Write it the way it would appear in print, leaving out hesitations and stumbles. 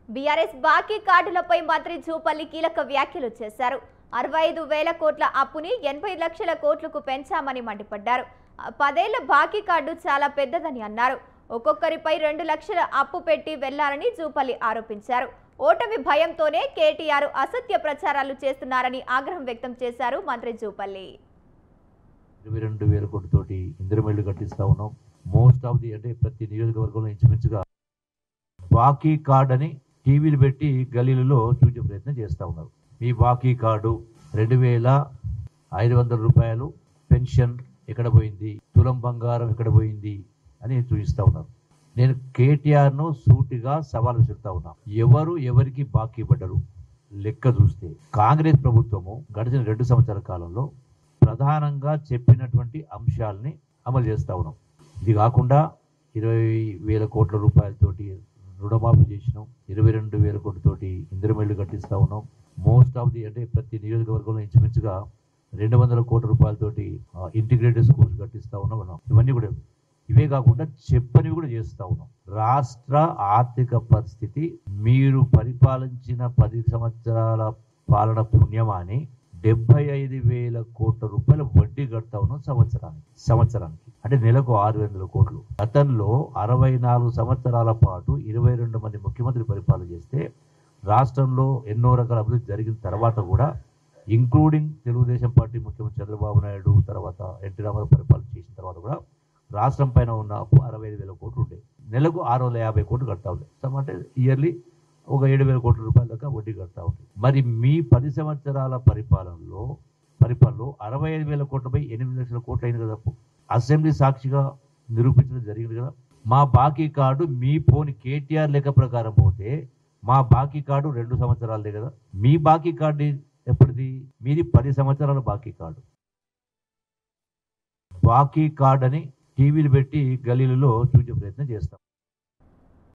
BRS బాకీ కార్డులపై మంత్రి జూపల్లి కీలక వ్యాఖ్యలు చేశారు. 65,000 కోట్ల అప్పుని 80 లక్షల కోట్లకు పెంచామని మండిపడ్డారు. 10 ఏళ్ల బాకీ కార్డు చాలా పెద్దదని అన్నారు. ఒక్కొక్కరిపై 2 లక్షల అప్పు పెట్టి వెళ్లారని జూపల్లి ఆరోపించారు. ఓటమి భయంతోనే కేటీఆర్ అసత్య ప్రచారాలు చేస్తున్నారని ఆగ్రహం వ్యక్తం చేశారు మంత్రి జూపల్లి. 22,000 కోట్లతోటి ఇందిరమిల్లు కట్టిస్తా ఉన్నాం. మోస్ట్ ఆఫ్ ది అంటే ప్రతి నియోజకవర్గంలో ఇంచుమించుగా బాకీ కార్డ్ అని టీవీలు పెట్టి గలీలలో చూసే ప్రయత్నం చేస్తూ ఉన్నారు. మీ బాకీ కార్డు 2,500 రూపాయలు పెన్షన్ ఎక్కడ పోయింది, తులం బంగారం ఎక్కడ పోయింది అని చూపిస్తూ ఉన్నారు. నేను కేటీఆర్ను సూటిగా సవాల్ విసురుతా ఉన్నా. ఎవరికి బాకీ పడ్డరు లెక్క చూస్తే కాంగ్రెస్ ప్రభుత్వము గడిచిన 2 సంవత్సరాల కాలంలో ప్రధానంగా చెప్పినటువంటి అంశాలని అమలు చేస్తూ ఉన్నాం. ఇది కాకుండా 20,000 కోట్ల రూపాయలతోటి రుణమాఫీ చేసినాం. 22,000 కోట్లతోటి ఇందిరమిల్లు కట్టిస్తా ఉన్నాం. మోస్ట్ ఆఫ్ ది అంటే ప్రతి నియోజకవర్గంలో ఇంచుమించుగా 200 కోట్ల రూపాయలతోటి ఇంటిగ్రేటెడ్ స్కూల్స్ కట్టిస్తా ఉన్నాం. ఇవన్నీ కూడా ఇవే కాకుండా చెప్పనివి కూడా చేస్తూ ఉన్నాం. రాష్ట్ర ఆర్థిక పరిస్థితి మీరు పరిపాలించిన 10 సంవత్సరాల పాలన పుణ్యమాని 75,000 కోట్ల రూపాయల వడ్డీ కడతా ఉన్నాం సంవత్సరానికి అంటే నెలకు 600 కోట్లు. గతంలో 64 సంవత్సరాల పాటు 22 మంది ముఖ్యమంత్రి పరిపాలన చేస్తే రాష్ట్రంలో ఎన్నో రకాల అభివృద్ధి జరిగిన తర్వాత కూడా ఇంక్లూడింగ్ తెలుగుదేశం పార్టీ ముఖ్యమంత్రి చంద్రబాబు నాయుడు తర్వాత ఎన్టీ రామారావు పరిపాలన చేసిన తర్వాత కూడా రాష్ట్రం పైన ఉన్న అప్పు 65,000 కోట్లు ఉండే. నెలకు 650 కోట్లు కడతా ఉండే. అంటే ఇయర్లీ ఒక 7,000 కోట్ల రూపాయల దాకా వడ్డీ కడతా ఉంది. మరి మీ 10 సంవత్సరాల పరిపాలనలో 65,000 కోట్లపై 8 లక్షల కోట్లు అయింది కదా. అసెంబ్లీ సాక్షిగా నిరూపించడం జరిగింది కదా. మా బాకీ కార్డు మీ పోని కేటీఆర్ లెక్క ప్రకారం పోతే మా బాకీ కార్డు 2 సంవత్సరాలదే కదా. మీ బాకీ కార్డు ఎప్పటిది? మీది 10 సంవత్సరాల బాకీ కార్డు. బాకీ కార్డు అని టీవీలు పెట్టి గలీలలో చూసే ప్రయత్నం చేస్తాం.